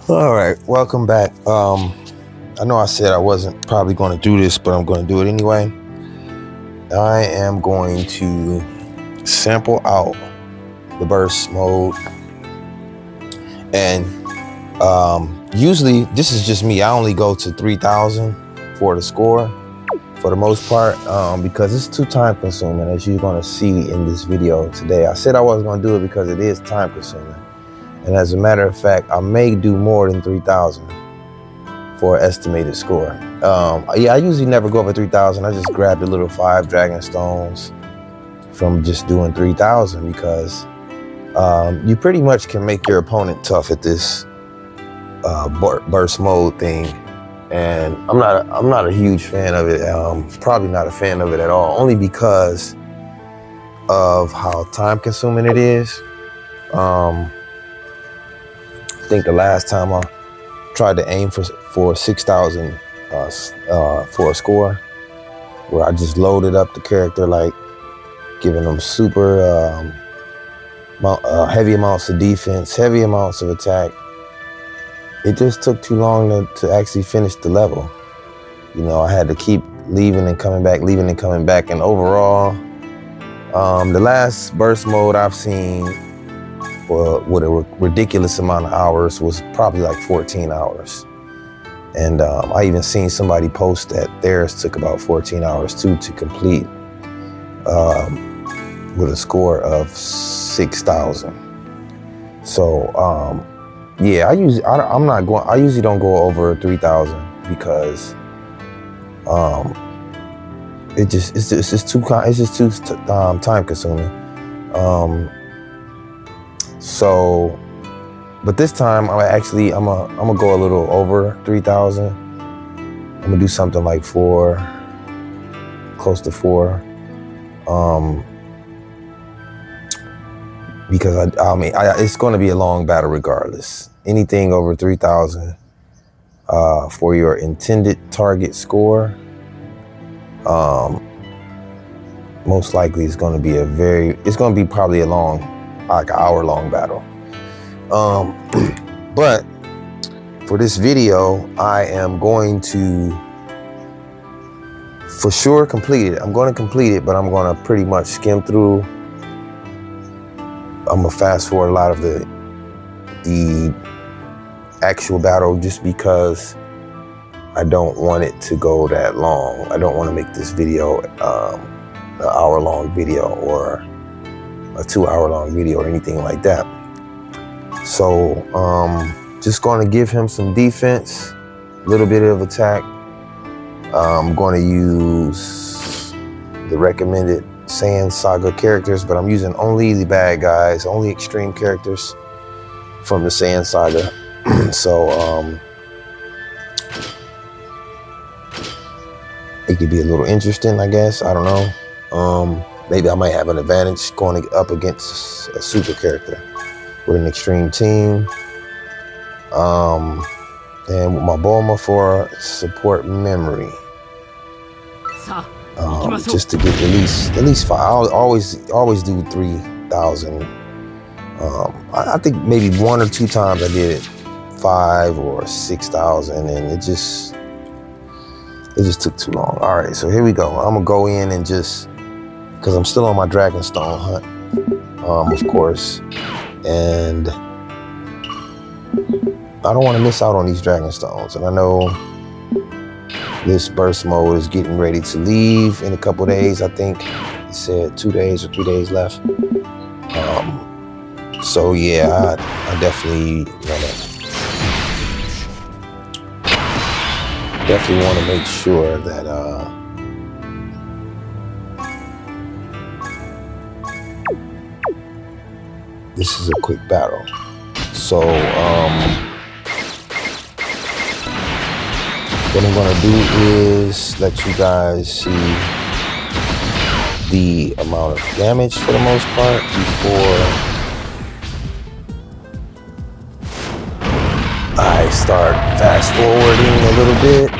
All right, welcome back. I know I said I wasn't probably going to do this, but I'm going to do it anyway. I am going to sample out the burst mode, and usually this is just me. I only go to 3,000 for the score for the most part, because it's too time consuming, as you're going to see in this video today. I said I wasn't going to do it because it is time consuming. And as a matter of fact, I may do more than 3,000 for an estimated score. Yeah, I usually never go over 3,000. I just grab the little 5 dragon stones from just doing 3,000 because you pretty much can make your opponent tough at this burst mode thing. And I'm not a huge fan of it. Probably not a fan of it at all, only because of how time consuming it is. I think the last time I tried to aim for 6,000 for a score, where I just loaded up the character, like giving them super heavy amounts of defense, heavy amounts of attack. It just took too long to actually finish the level. You know, I had to keep leaving and coming back, and overall, the last burst mode I've seen with a ridiculous amount of hours was probably like 14 hours. And I even seen somebody post that theirs took about 14 hours too to complete, with a score of 6,000. So yeah, I usually don't go over 3,000 because it's just too time consuming. So, but this time I'm gonna go a little over 3,000. I'm gonna do something like 4, close to 4, because it's gonna be a long battle regardless. Anything over 3,000 for your intended target score, most likely it's gonna be probably a long, like an hour-long battle. But for this video, I am going to for sure complete it. I'm going to complete it, but I'm going to pretty much skim through. I'm gonna fast forward a lot of the actual battle, just because I don't want it to go that long. I don't want to make this video an hour-long video or a 2-hour-long video or anything like that. So just going to give him some defense, a little bit of attack. I'm going to use the recommended Saiyan Saga characters, but I'm using only the bad guys, only extreme characters from the Saiyan Saga. So it could be a little interesting, I guess. I don't know. Maybe I might have an advantage going up against a super character with an extreme team. And with my Bulma for support memory. Just to get at least 5. I always do 3,000. I think maybe 1 or 2 times I did 5 or 6,000, and it just took too long. All right, so here we go. I'm gonna go in and just, because I'm still on my Dragonstone hunt, of course, and I don't want to miss out on these Dragonstones. And I know this burst mode is getting ready to leave in a couple days. I think it said 2 days or 3 days left. So yeah, I definitely want to make sure that this is a quick battle. So what I'm gonna do is let you guys see the amount of damage for the most part before I start fast forwarding a little bit,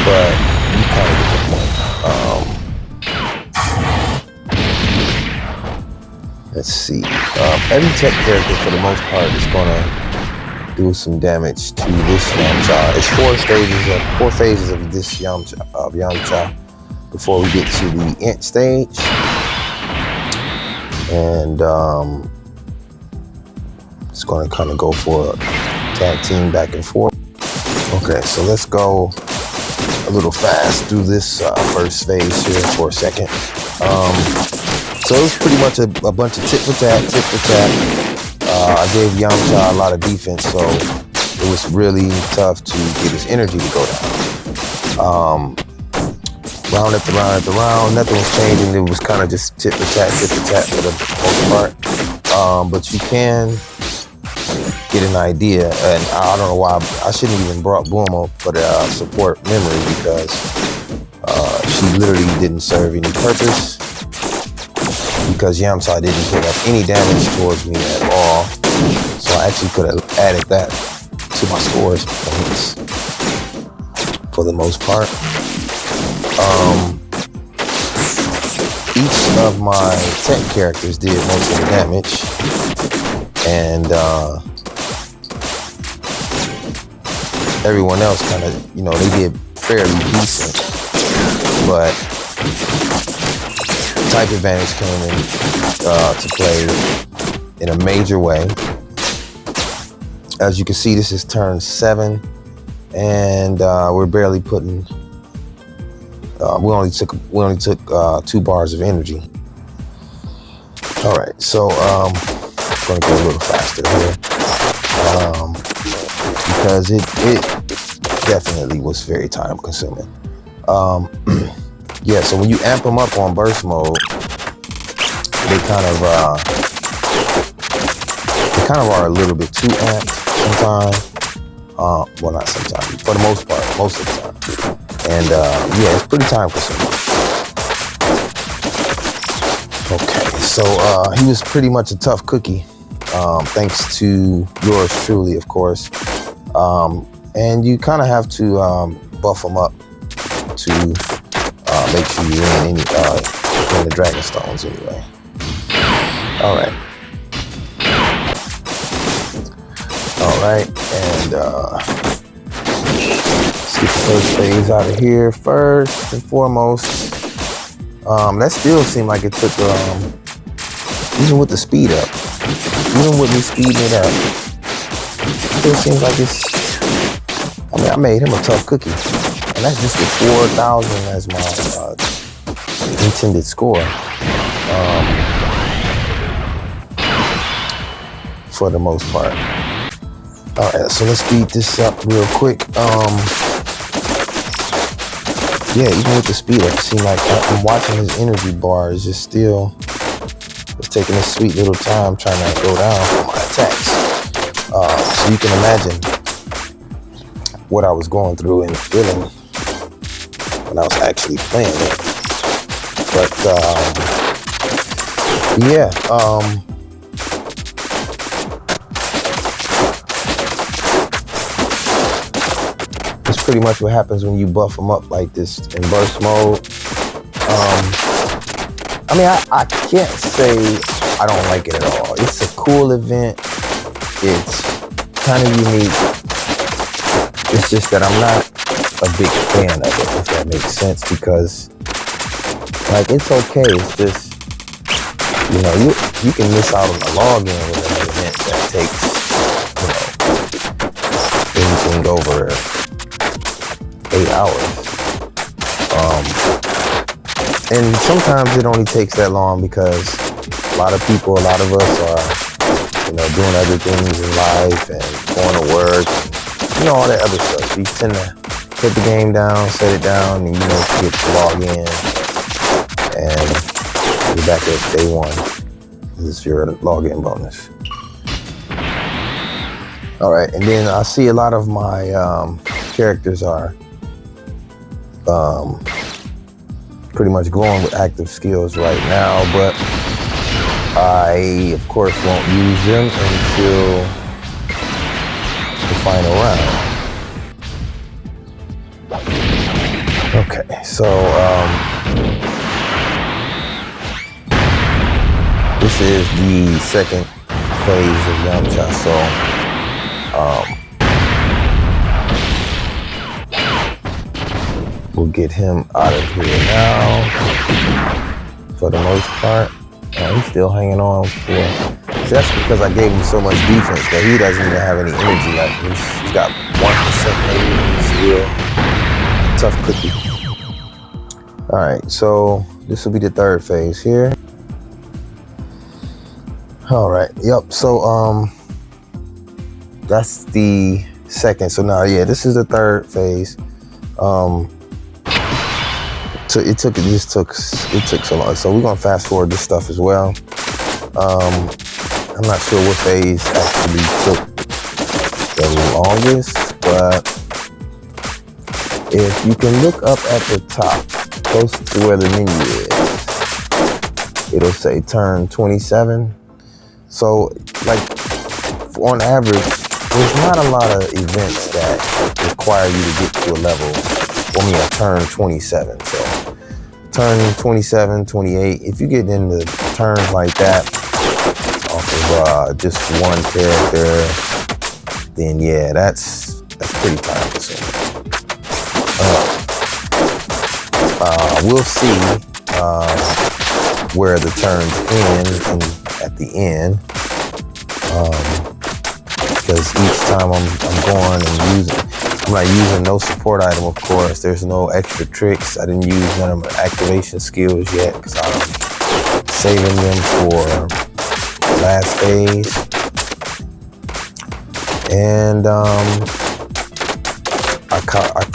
but you kind of get the point. Let's see. Every tech character for the most part is gonna do some damage to this Yamcha. It's four phases of this Yamcha before we get to the Int stage. And it's going to kind of go for a tag team back and forth. Okay, so let's go a little fast through this first phase here for a second. So it was pretty much a bunch of tit for tat. I gave Yamcha a lot of defense, so it was really tough to get his energy to go down. Round after round, nothing was changing. It was kind of just tit for tat for the most part. But you can get an idea, and I don't know why I shouldn't even brought Bulma for the support memory, because she literally didn't serve any purpose, because Yamcha didn't pick up any damage towards me at all. So I actually could have added that to my scores points for the most part. Each of my tech characters did most of the damage, and everyone else kind of, they did fairly decent, but type advantage came in to play in a major way. As you can see, this is turn 7, and we're barely putting. We only took 2 bars of energy. All right, so I'm going to go a little faster here, because it definitely was very time consuming. Yeah, so when you amp them up on burst mode, they kind of are a little bit too amped sometimes. Well, not sometimes, for the most part, most of the time. And yeah, it's pretty time consuming. Okay, so he was pretty much a tough cookie, thanks to yours truly, of course. And you kind of have to buff him up to make sure you win the Dragon Stones anyway. All right. And let's get the first phase out of here first and foremost. That still seemed like it took, even with the speed up, even with me speeding it up, it still seems like I made him a tough cookie. And that's just with 4,000 as my intended score. For the most part. All right, so let's speed this up real quick. Yeah, even with the speed up, it seemed like I'm watching his energy bar is just still, it's taking a sweet little time trying to go down for my attacks. So you can imagine what I was going through and feeling when I was actually playing it. But yeah, it's pretty much what happens when you buff them up like this in burst mode. I mean, I can't say I don't like it at all. It's a cool event. It's kind of unique. It's just that I'm not a big fan of it, if that makes sense, because like, it's okay. It's just, you can miss out on the login with an event that takes, anything over 8 hours. And sometimes it only takes that long because a lot of us are, doing other things in life and going to work, and, all that other stuff. You tend to put the game down, set it down, and, get to log in, and you're back at day 1. This is your login bonus. All right, and then I see a lot of my characters are pretty much going with active skills right now, but I, of course, won't use them until the final round. Okay, so this is the second phase of Yamcha. So We'll get him out of here now. For the most part, he's still hanging on for. See, that's because I gave him so much defense that he doesn't even have any energy left. He's got 1% maybe. Still a tough cookie. All right, so this will be the third phase here. All right, yep. So that's the second. So now, yeah, this is the third phase. So it took so long. So we're gonna fast forward this stuff as well. I'm not sure what phase actually took the longest, but if you can look up at the top, close to where the menu is, it'll say turn 27. So, like, on average, there's not a lot of events that require you to get to a level, a turn 27. So, turn 27, 28, if you get into turns like that, off of just one character, then yeah, that's pretty time consuming. We'll see where the turns end at the end, because each time I'm going and I'm not using no support item, of course. There's no extra tricks. I didn't use none of my activation skills yet because I'm saving them for last phase. And I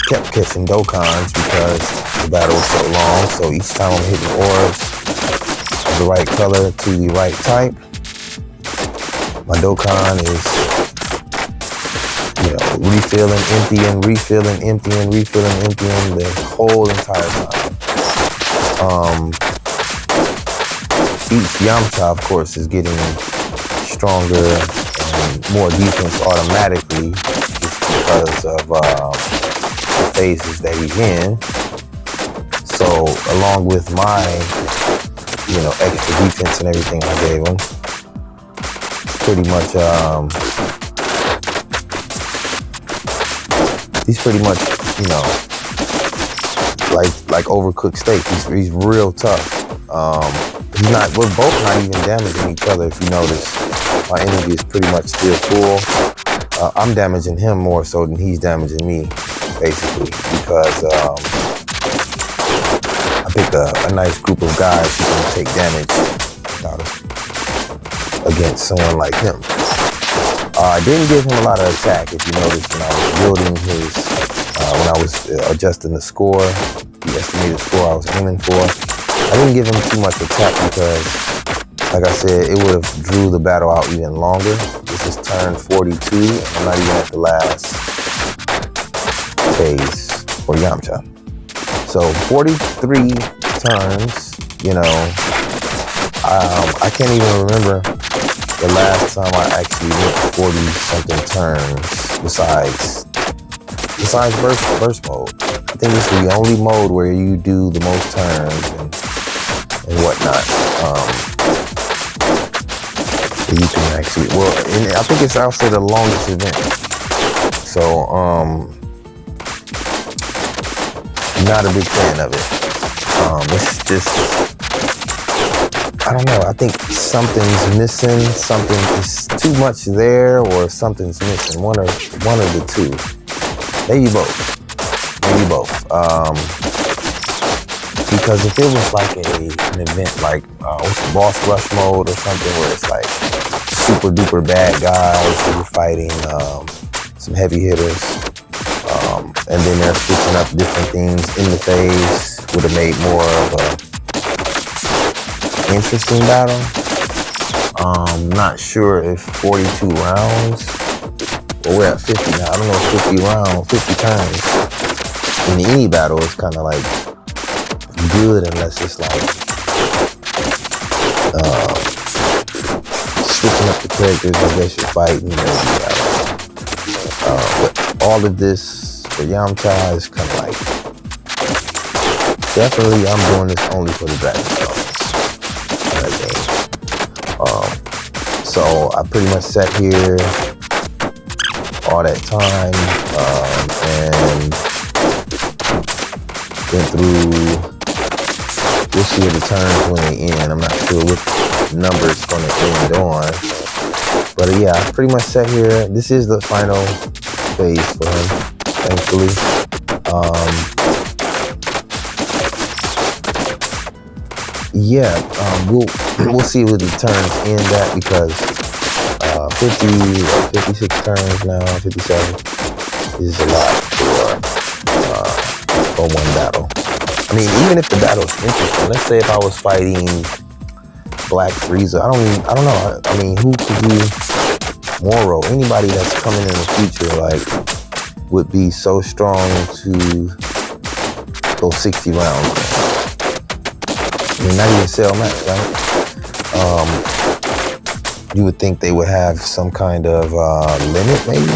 kept catching Dokkans because the battle was so long. So each time I'm hitting orbs of the right color to the right type, my Dokkan is, refilling, emptying, refilling, emptying, refilling, emptying the whole entire time. Each Yamcha, of course, is getting stronger and more defense automatically just because of the phases that he's in. So, along with my, extra defense and everything I gave him, it's pretty much, he's pretty much, like overcooked steak. He's real tough. We're both not even damaging each other. If you notice, my energy is pretty much still full. I'm damaging him more so than he's damaging me, basically, because I picked a nice group of guys who can take damage against someone like him. I didn't give him a lot of attack, if you noticed, when I was building when I was adjusting the score, the estimated score I was aiming for. I didn't give him too much attack because, like I said, it would have drew the battle out even longer. This is turn 42, and I'm not even at the last phase for Yamcha. So 43 turns, I can't even remember the last time I actually went 40-something turns besides burst mode. I think this is the only mode where you do the most turns and whatnot. You can actually, and I think it's also the longest event. So, not a big fan of it. It's just, I don't know. I think something's missing. Something is too much there, or something's missing. One of the two. Maybe both. Because if it was like an event like boss rush mode or something where it's like super duper bad guys who are fighting some heavy hitters, and then they're switching up different things in the phase, would have made more of a interesting battle. Not sure if 42 rounds, well, we're at 50 now. I don't know if 50 rounds, 50 turns in any battle is kind of like good, unless it's like switching up the characters I guess you're fighting. But all of this for Yamcha is kind of like, definitely I'm doing this only for the Dragon Stones. So I pretty much sat here all that time, and went through. We'll see the turns when they end. I'm not sure what number it's going to end on. But yeah, I pretty much sat here. This is the final phase for him, thankfully. Yeah, we'll see what the turns end at, because 56 turns now, 57 is a lot for one battle. I mean, even if the battle's interesting, let's say if I was fighting Black Frieza, I don't know. I mean, who could be Moro? Anybody that's coming in the future, like, would be so strong to go 60 rounds. I mean, not even Cell Max, right? You would think they would have some kind of limit, maybe,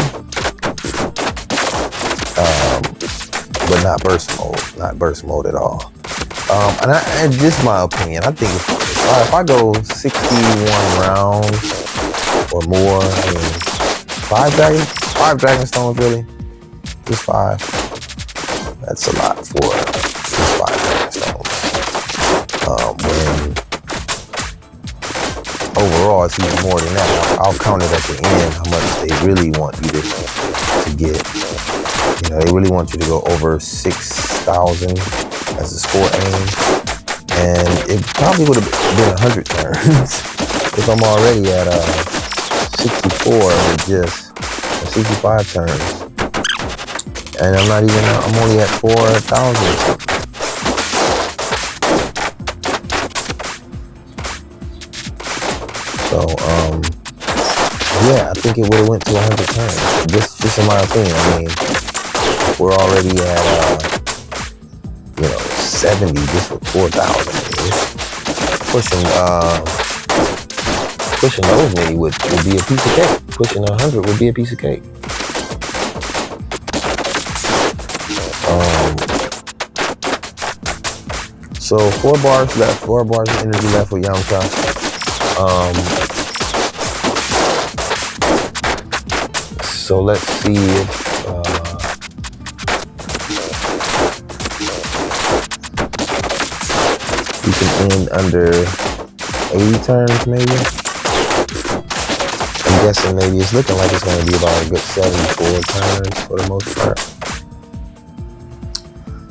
but not burst mode at all. And just my opinion, I think if I go 61 rounds or more, I mean, five Dragon Stones, really? Just 5? That's a lot for just 5 Dragon Stones. When overall it's even more than that. I'll count it at the end how much they really want you to get. You know, they really want you to go over 6,000 as a score aim, and it probably would have been 100 turns if I'm already at 64 with just 65 turns, and I'm only at 4,000. So, yeah, I think it would have went to 100 turns. Just in my opinion. I mean, we're already at, 70 just with 4,000. Pushing those many would be a piece of cake. Pushing 100 would be a piece of cake. So 4 bars left, 4 bars of energy left with Yamcha. So let's see if we can end under 80 turns, maybe. I'm guessing maybe it's looking like it's going to be about a good 74 turns for the most part.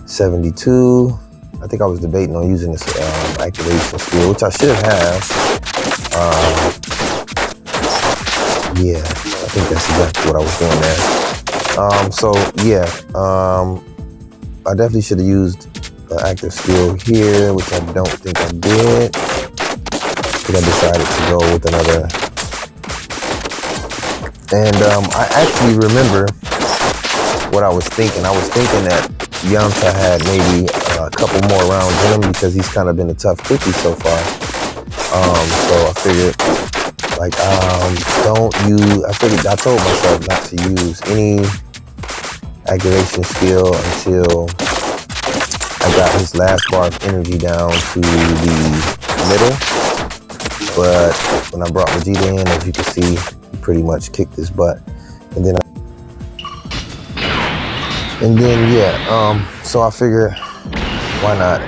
72. I think I was debating on using this activation skill, which I should have. Yeah, I think that's exactly what I was doing there. So yeah, I definitely should have used the active skill here, which I don't think I did. I think I decided to go with another. And I actually remember what I was thinking. I was thinking that Yamcha had maybe a couple more rounds in him because he's kind of been a tough cookie so far. So I figured, like, I told myself not to use any activation skill until I got his last bar of energy down to the middle. But when I brought Vegeta in, as you can see, he pretty much kicked his butt. And then yeah, so I figured, why not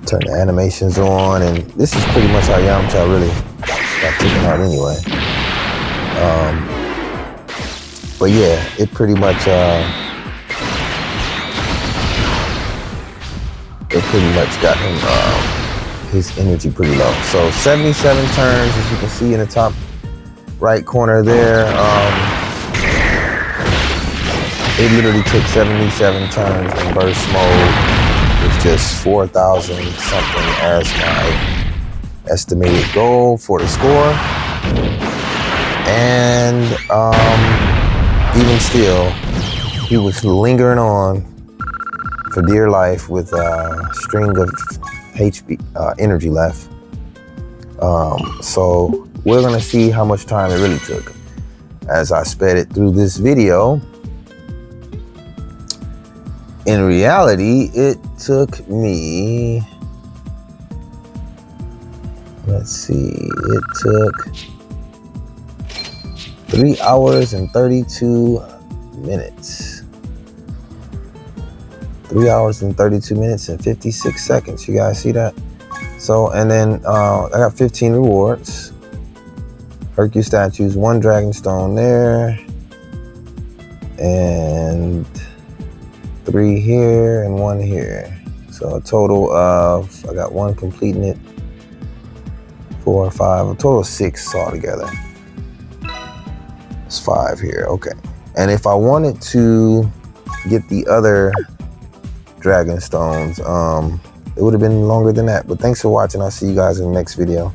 turn the animations on, and this is pretty much how Yamcha really got taken out anyway. But yeah, it pretty much got him his energy pretty low. So 77 turns, as you can see in the top right corner there. It literally took 77 turns in burst mode with just 4,000 something as my estimated goal for the score. And even still, he was lingering on for dear life with a string of HP energy left. So we're gonna see how much time it really took as I sped it through this video. In reality, it took me, let's see, it took 3 hours and 32 minutes. 3 hours and 32 minutes and 56 seconds. You guys see that? So, and then I got 15 rewards. Hercule statues, 1 dragon stone there, and 3 here and 1 here. So a total of, I got 1 completing it, 4, 5, a total of 6 altogether. It's 5 here, okay. And if I wanted to get the other dragon stones, it would have been longer than that. But thanks for watching. I'll see you guys in the next video.